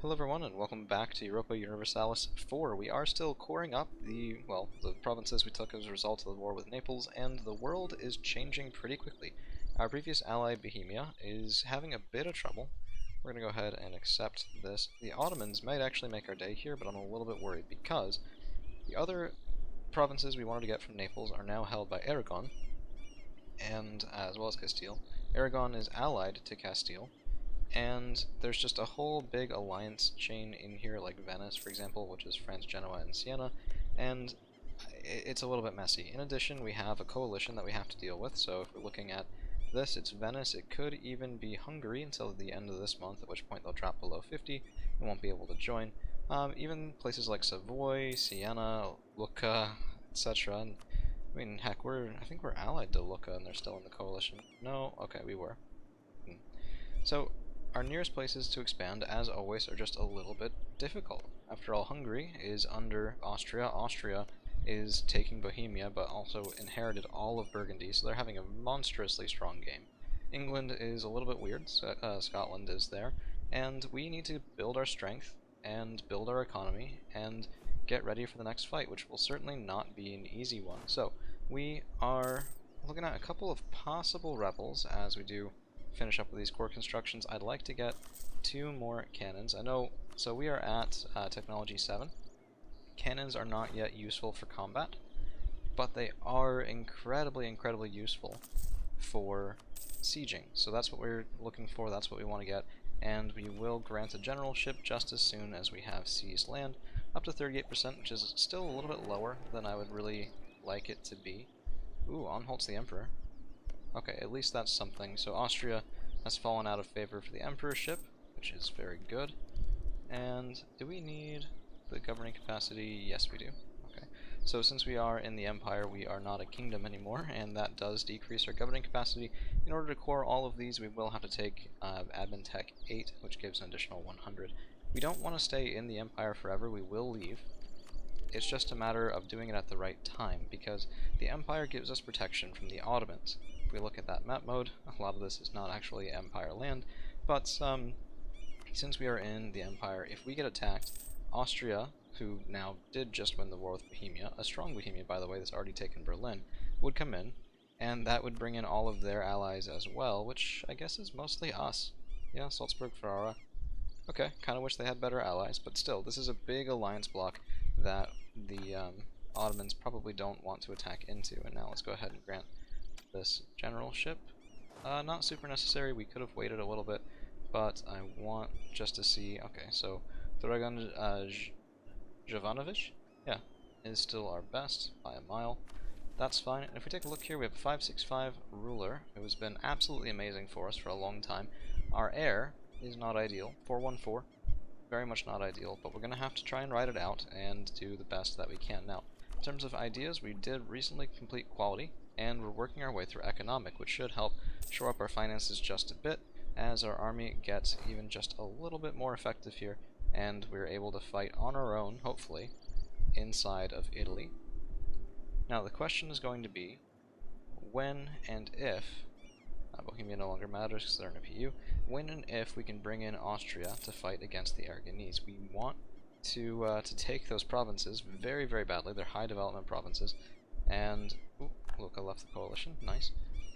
Hello everyone and welcome back to Europa Universalis 4. We are still coring up the provinces we took as a result of the war with Naples, and the world is changing pretty quickly. Our previous ally, Bohemia, is having a bit of trouble. We're going to go ahead and accept this. The Ottomans might actually make our day here, but I'm a little bit worried because the other provinces we wanted to get from Naples are now held by Aragon, and as well as Castile. Aragon is allied to Castile. And there's just a whole big alliance chain in here, like Venice, for example, which is France, Genoa, and Siena, and it's a little bit messy. In addition, we have a coalition that we have to deal with, so if we're looking at this, it's Venice. It could even be Hungary until the end of this month, at which point they'll drop below 50 and won't be able to join. Even places like Savoy, Siena, Lucca, etc. And, I mean, heck, I think we're allied to Lucca and they're still in the coalition. No? Okay, we were. So, our nearest places to expand, as always, are just a little bit difficult. After all, Hungary is under Austria. Austria is taking Bohemia, but also inherited all of Burgundy, so they're having a monstrously strong game. England is a little bit weird, Scotland is there, and we need to build our strength, and build our economy, and get ready for the next fight, which will certainly not be an easy one. So, we are looking at a couple of possible rebels as we do finish up with these core constructions. I'd like to get 2 more cannons. I know, so we are at technology 7. Cannons are not yet useful for combat, but they are incredibly useful for sieging. So that's what we're looking for, that's what we want to get, and we will grant a generalship just as soon as we have seized land, up to 38%, which is still a little bit lower than I would really like it to be. Ooh, Anhalt's the Emperor. Okay, at least that's something. So Austria has fallen out of favor for the emperorship, which is very good. And do we need the governing capacity? Yes, we do. Okay. So since we are in the empire, we are not a kingdom anymore, and that does decrease our governing capacity. In order to core all of these, we will have to take Admin Tech 8, which gives an additional 100. We don't want to stay in the empire forever. We will leave. It's just a matter of doing it at the right time, because the empire gives us protection from the Ottomans. If we look at that map mode, a lot of this is not actually empire land, but since we are in the empire, if we get attacked, Austria, who now did just win the war with Bohemia, a strong Bohemia by the way that's already taken Berlin, would come in, and that would bring in all of their allies as well, which I guess is mostly us. Yeah, Salzburg, Ferrara. Okay, kind of wish they had better allies, but still, this is a big alliance block that the Ottomans probably don't want to attack into. And now let's go ahead and grant this generalship. Not super necessary, we could have waited a little bit, but I want just to see. Okay, so Dragan Jovanovic, yeah, is still our best by a mile. That's fine. And if we take a look here, we have a 565 ruler, who has been absolutely amazing for us for a long time. Our heir is not ideal, 414. Very much not ideal, but we're going to have to try and ride it out and do the best that we can. Now, in terms of ideas, we did recently complete quality, and we're working our way through economic, which should help shore up our finances just a bit as our army gets even just a little bit more effective here, and we're able to fight on our own, hopefully, inside of Italy. Now, the question is going to be when and if Bohemia no longer matters because they're in a PU. When and if we can bring in Austria to fight against the Aragonese. We want to take those provinces very badly. They're high development provinces. And, ooh, look, I left the coalition. Nice.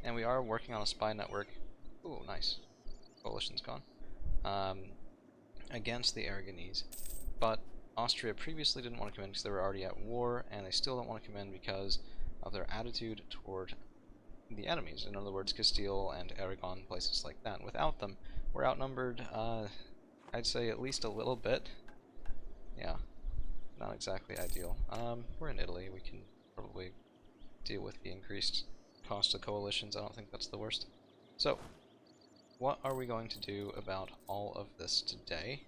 And we are working on a spy network. Ooh, nice. Coalition's gone. Against the Aragonese. But Austria previously didn't want to come in because they were already at war, and they still don't want to come in because of their attitude toward the enemies, in other words, Castile and Aragon, places like that. Without them, we're outnumbered, I'd say at least a little bit. Yeah, not exactly ideal. We're in Italy, we can probably deal with the increased cost of coalitions. I don't think that's the worst. So, what are we going to do about all of this today?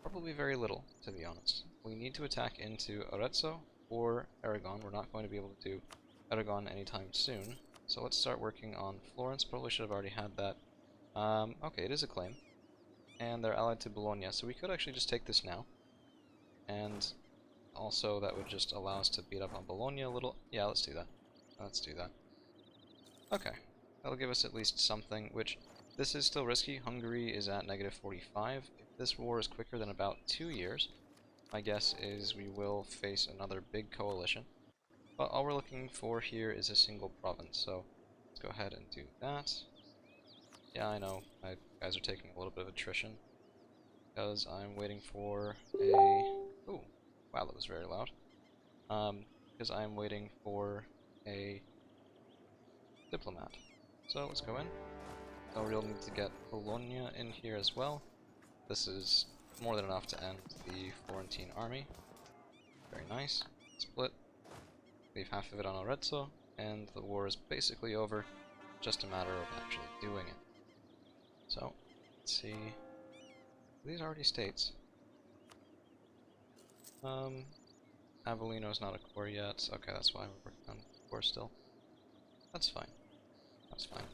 Probably very little, to be honest. We need to attack into Arezzo or Aragon. We're not going to be able to do Aragon anytime soon. So let's start working on Florence. Probably should have already had that. Okay, it is a claim. And they're allied to Bologna, so we could actually just take this now. And also that would just allow us to beat up on Bologna a little. Yeah, let's do that. Let's do that. Okay, that'll give us at least something, which this is still risky. Hungary is at -45. If this war is quicker than about 2 years, my guess is we will face another big coalition. But all we're looking for here is a single province, so let's go ahead and do that. Yeah, I know, my guys are taking a little bit of attrition, because I'm waiting for a... Ooh, wow, that was very loud. Because I'm waiting for a diplomat. So let's go in. So we'll need to get Bologna in here as well. This is more than enough to end the Florentine army. Very nice. Split. Leave half of it on Arezzo, and the war is basically over. Just a matter of actually doing it. So, let's see. These are already states. Avellino's not a core yet. Okay, that's why we're working on core still. That's fine. That's fine.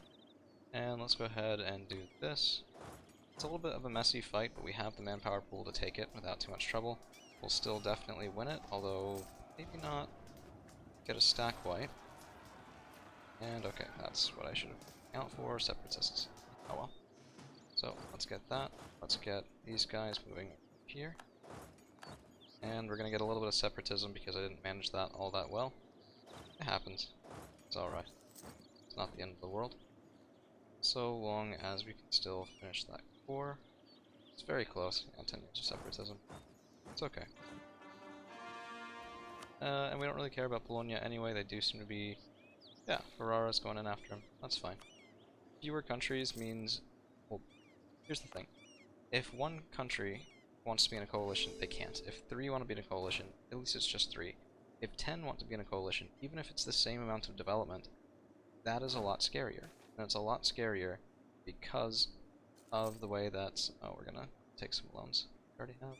And let's go ahead and do this. It's a little bit of a messy fight, but we have the manpower pool to take it without too much trouble. We'll still definitely win it, although maybe not get a stack wipe. And okay, that's what I should have account for, separatists. Oh well. So let's get that. Let's get these guys moving here. And we're gonna get a little bit of separatism because I didn't manage that all that well. It happens. It's alright. It's not the end of the world. So long as we can still finish that core. It's very close. Yeah, 10 years of separatism. It's okay. And we don't really care about Bologna anyway. They do seem to be... Yeah, Ferrara's going in after him. That's fine. Fewer countries means... Well, here's the thing. If one country wants to be in a coalition, they can't. If 3 want to be in a coalition, at least it's just 3. If 10 want to be in a coalition, even if it's the same amount of development, that is a lot scarier. And it's a lot scarier because of the way that... Oh, we're gonna take some loans. We already have...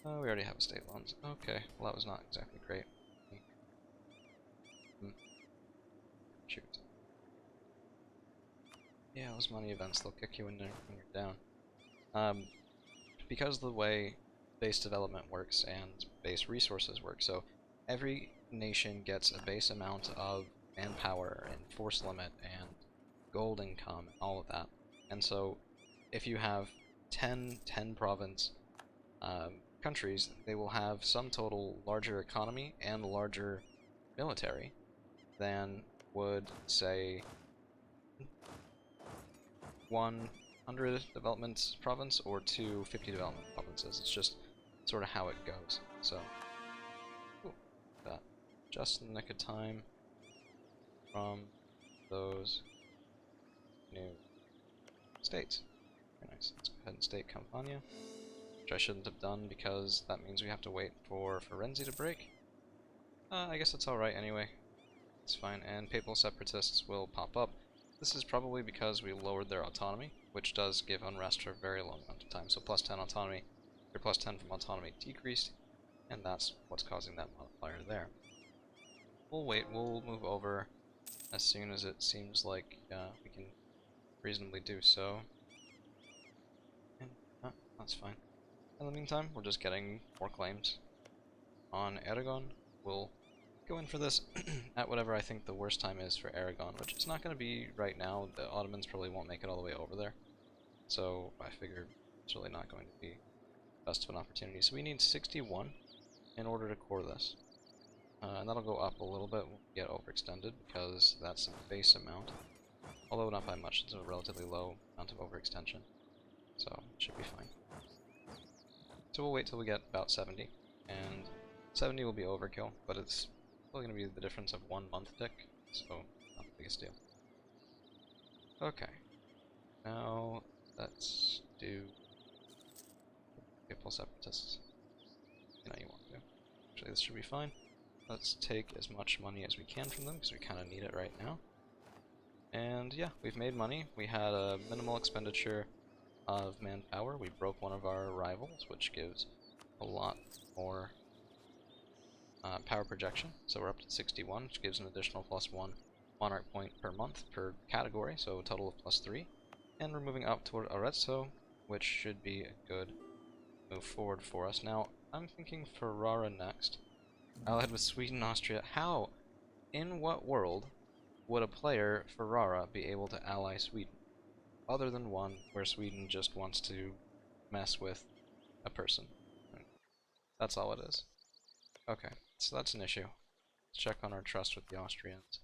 Oh, we already have estate loans. Okay, well that was not exactly great. Shoot. Yeah, those money events, they'll kick you in there when you're down. Because of the way base development works and base resources work, so every nation gets a base amount of manpower and force limit and gold income and all of that. And so if you have 10 province countries, they will have some total larger economy and larger military than would, say, 100 development province or 250 development provinces. It's just sort of how it goes. So, ooh, that just in the nick of time from those new states. Very nice. Let's go ahead and state Campania, which I shouldn't have done because that means we have to wait for Firenze to break. I guess that's alright anyway. It's fine, and papal separatists will pop up. This is probably because we lowered their autonomy, which does give unrest for a very long amount of time. So plus 10 autonomy, or plus 10 from autonomy decreased, and that's what's causing that modifier there. We'll wait, we'll move over as soon as it seems like we can reasonably do so. And that's fine. In the meantime, we're just getting more claims on Aragon. We'll go in for this at whatever I think the worst time is for Aragon, which is not going to be right now. The Ottomans probably won't make it all the way over there. So I figured it's really not going to be the best of an opportunity. So we need 61 in order to core this. And that'll go up a little bit when we get overextended, because that's the base amount. Although not by much, it's a relatively low amount of overextension. So it should be fine. So we'll wait till we get about 70, and 70 will be overkill, but it's still going to be the difference of 1 month tick, so not the biggest deal. Okay, now let's do papal separatists. You know you want to. Actually, this should be fine. Let's take as much money as we can from them, because we kind of need it right now. And yeah, we've made money. We had a minimal expenditure of manpower. We broke one of our rivals, which gives a lot more power projection. So we're up to 61, which gives an additional +1 monarch point per month per category, so a total of +3. And we're moving up toward Arezzo, which should be a good move forward for us. Now, I'm thinking Ferrara next. Allied with Sweden, Austria. How? In what world would a player, Ferrara, be able to ally Sweden? Other than one where Sweden just wants to mess with a person. That's all it is. Okay, so that's an issue. Let's check on our trust with the Austrians.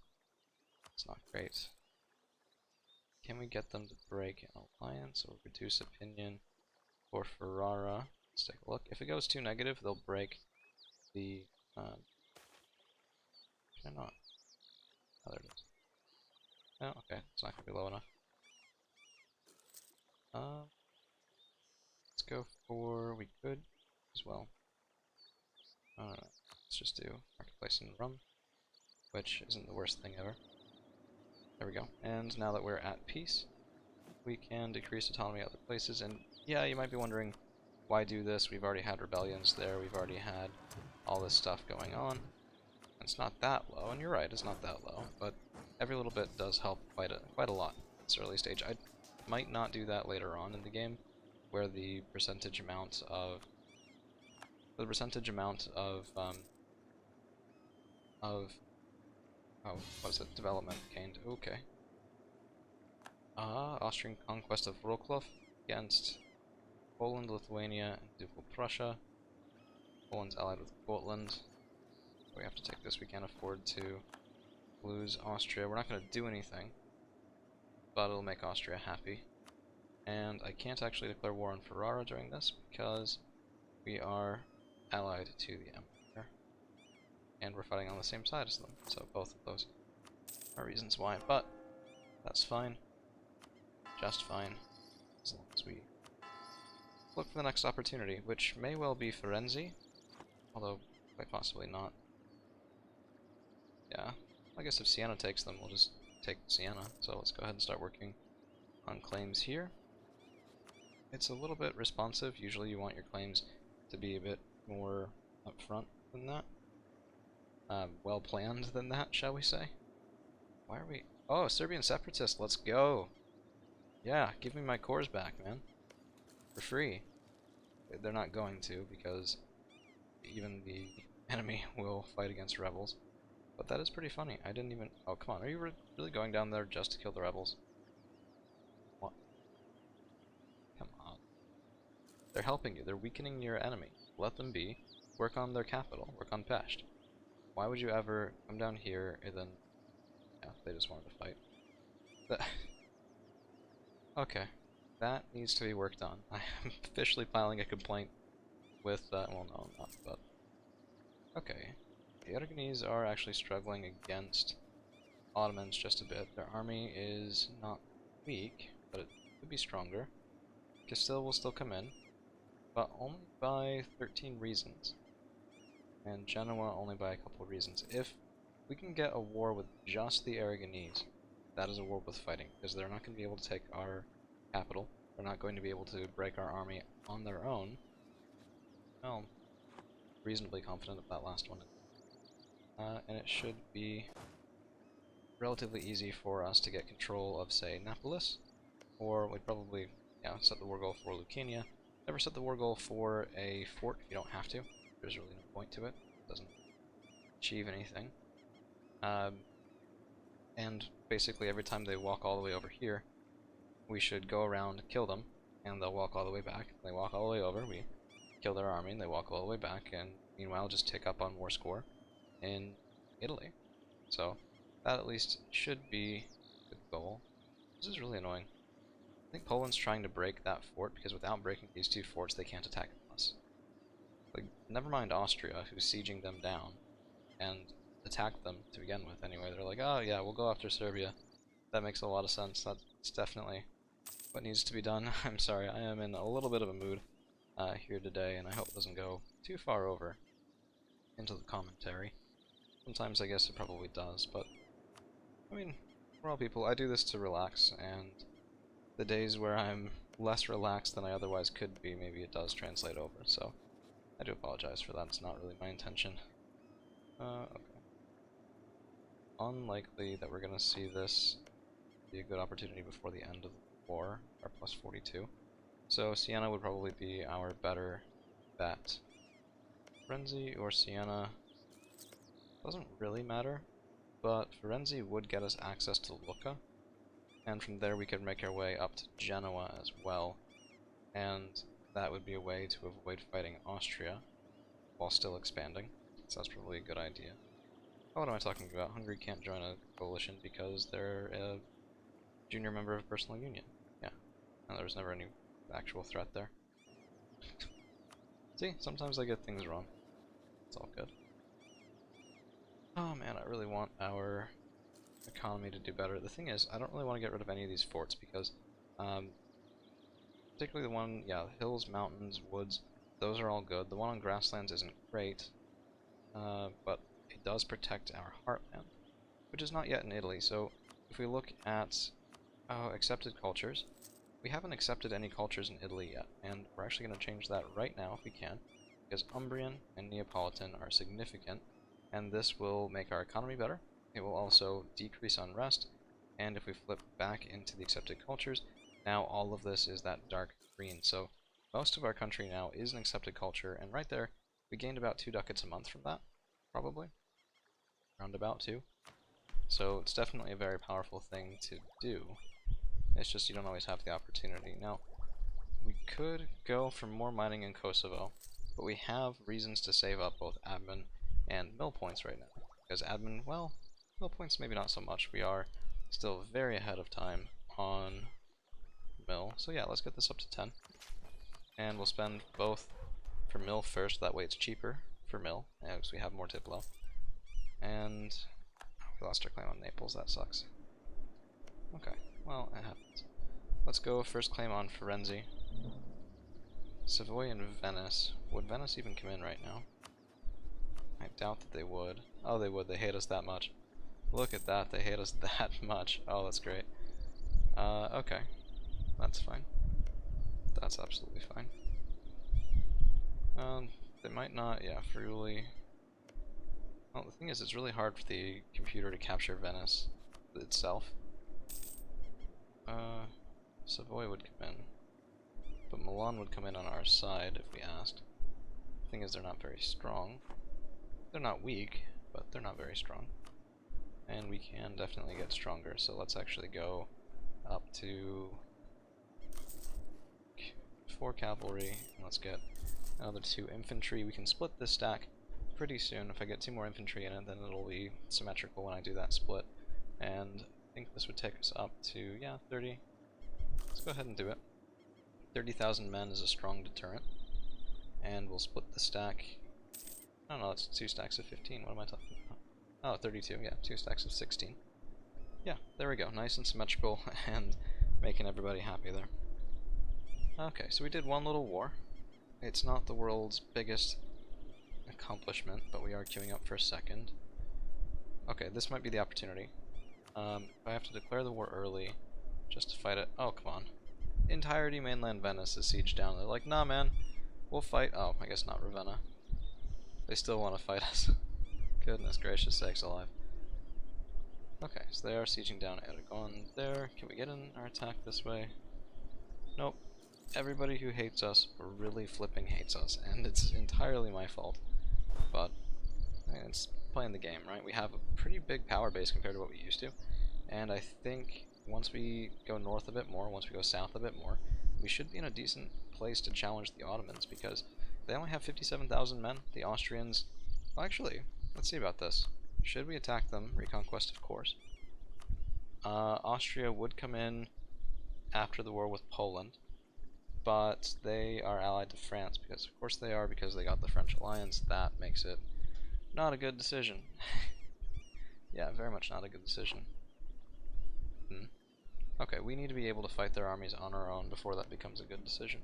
It's not great. Can we get them to break an alliance or reduce opinion for Ferrara? Let's take a look. If it goes too negative, they'll break the... can I not? Oh, there it is. Oh, okay, it's not going to be low enough. Let's go for... we could as well. Let's just do Marketplace and Rum, which isn't the worst thing ever. There we go. And now that we're at peace, we can decrease autonomy at other places. And yeah, you might be wondering, why do this? We've already had rebellions there, we've already had all this stuff going on. It's not that low, and you're right, it's not that low, but every little bit does help quite a lot at this early stage. I might not do that later on in the game, where the percentage amount of oh, what is it? Development gained. Okay. Austrian conquest of Wrocław against Poland, Lithuania, and Ducal Prussia. Poland's allied with Gotland. We have to take this. We can't afford to lose Austria. We're not going to do anything, but it'll make Austria happy. And I can't actually declare war on Ferrara during this because we are allied to the Empire, and we're fighting on the same side as them. So both of those are reasons why. But that's fine. Just fine. As long as we look for the next opportunity, which may well be Firenze, although quite possibly not. Yeah, I guess if Siena takes them, we'll just take Siena. So let's go ahead and start working on claims here. It's a little bit responsive. Usually you want your claims to be a bit more upfront than that. Well planned than that, shall we say. Why are we... oh, Serbian separatist, let's go! Yeah, give me my cores back, man. For free. They're not going to, because even the enemy will fight against rebels. But that is pretty funny. I didn't even... oh, come on. Are you really going down there just to kill the rebels? What? Come on. They're helping you. They're weakening your enemy. Let them be. Work on their capital. Work on Pest. Why would you ever come down here and then... yeah, they just wanted to fight. Okay. That needs to be worked on. I am officially filing a complaint with... well, no, I'm not, but... okay. The Aragonese are actually struggling against Ottomans just a bit. Their army is not weak, but it could be stronger. Castile will still come in, but only by 13 reasons. And Genoa only by a couple of reasons. If we can get a war with just the Aragonese, that is a war worth fighting, because they're not going to be able to take our capital. They're not going to be able to break our army on their own. Well, reasonably confident of that last one. And it should be relatively easy for us to get control of, say, Neapolis, or we'd probably, yeah, set the war goal for Lucania. Never set the war goal for a fort if you don't have to. There's really no point to it. It doesn't achieve anything. And basically every time they walk all the way over here, we should go around, kill them, and they'll walk all the way back. They walk all the way over, we kill their army, and they walk all the way back, and meanwhile just tick up on war score in Italy. So that at least should be the goal. This is really annoying. I think Poland's trying to break that fort, because without breaking these two forts they can't attack us. Like, never mind Austria, who's sieging them down, and attack them to begin with anyway. They're like, oh yeah, we'll go after Serbia. That makes a lot of sense. That's definitely what needs to be done. I'm sorry, I am in a little bit of a mood here today, and I hope it doesn't go too far over into the commentary. Sometimes I guess it probably does, but I mean, we're all people. I do this to relax, and the days where I'm less relaxed than I otherwise could be, maybe it does translate over, so I do apologize for that. It's not really my intention. Okay. Unlikely that we're gonna see this be a good opportunity before the end of the war, our plus 42. So Siena would probably be our better bet. Firenze or Siena doesn't really matter, but Firenze would get us access to Lucca, and from there we could make our way up to Genoa as well. And that would be a way to avoid fighting Austria while still expanding. So that's probably a good idea. Oh, what am I talking about? Hungary can't join a coalition because they're a junior member of personal union. Yeah, and there was never any actual threat there. See, sometimes I get things wrong. It's all good. Oh man, I really want our economy to do better. The thing is, I don't really want to get rid of any of these forts because, particularly the one, yeah, hills, mountains, woods, those are all good. The one on grasslands isn't great, but it does protect our heartland, which is not yet in Italy. So if we look at accepted cultures, we haven't accepted any cultures in Italy yet, and we're actually going to change that right now if we can, because Umbrian and Neapolitan are significant, and this will make our economy better. It will also decrease unrest, and if we flip back into the accepted cultures, now all of this is that dark green. So most of our country now is an accepted culture, and right there, we gained about 2 ducats a month from that, probably. Around about 2. So it's definitely a very powerful thing to do. It's just you don't always have the opportunity. Now, we could go for more mining in Kosovo, but we have reasons to save up both admin and mill points right now. Because admin, well, mill points maybe not so much. We are still very ahead of time on mill. So yeah, let's get this up to 10. And we'll spend both for mill first, that way it's cheaper for mill, because we have more Diplo. And we lost our claim on Naples, that sucks. Okay, well, it happens. Let's go first claim on Firenze. Savoy and Venice. Would Venice even come in right now? I doubt that they would. Oh, they would. They hate us that much. Look at that. They hate us that much. Oh, that's great. Okay. That's fine. That's absolutely fine. They might not, yeah, Friuli. Well, the thing is, it's really hard for the computer to capture Venice itself. Savoy would come in. But Milan would come in on our side if we asked. The thing is, they're not very strong. They're not weak, but they're not very strong. And we can definitely get stronger, so let's actually go up to 4 cavalry, and let's get another 2 infantry. We can split this stack pretty soon. If I get 2 more infantry in it, then it'll be symmetrical when I do that split. And I think this would take us up to, yeah, 30. Let's go ahead and do it. 30,000 men is a strong deterrent. And we'll split the stack. I don't know, it's 2 stacks of 15. What am I talking about? Oh, 32, yeah, 2 stacks of 16. Yeah, there we go. Nice and symmetrical and making everybody happy there. Okay, so we did one little war. It's not the world's biggest accomplishment, but we are queuing up for a second. Okay, this might be the opportunity. If I have to declare the war early, just to fight it. Oh, come on. Entirety mainland Venice is sieged down. They're like, nah, man, we'll fight. Oh, I guess not Ravenna. They still want to fight us. Goodness gracious sakes alive. Okay, so they are sieging down Aragon there. Can we get in our attack this way? Nope. Everybody who hates us really flipping hates us, and it's entirely my fault. But I mean, it's playing the game, right? We have a pretty big power base compared to what we used to, and I think once we go north a bit more, once we go south a bit more, we should be in a decent place to challenge the Ottomans, because they only have 57,000 men. The Austrians... Well, actually, let's see about this. Should we attack them? Reconquest, of course. Austria would come in after the war with Poland, but they are allied to France, because of course they are, because they got the French alliance. That makes it not a good decision. Yeah, very much not a good decision. Okay, we need to be able to fight their armies on our own before that becomes a good decision.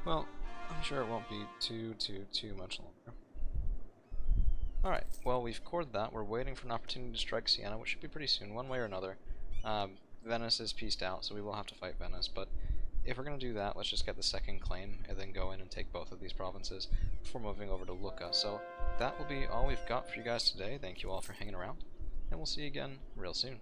Well, I'm sure it won't be too much longer. Alright, well, we've cored that. We're waiting for an opportunity to strike Siena, which should be pretty soon, one way or another. Venice is pieced out, so we will have to fight Venice, but if we're going to do that, let's just get the second claim, and then go in and take both of these provinces before moving over to Lucca. So that will be all we've got for you guys today. Thank you all for hanging around, and we'll see you again real soon.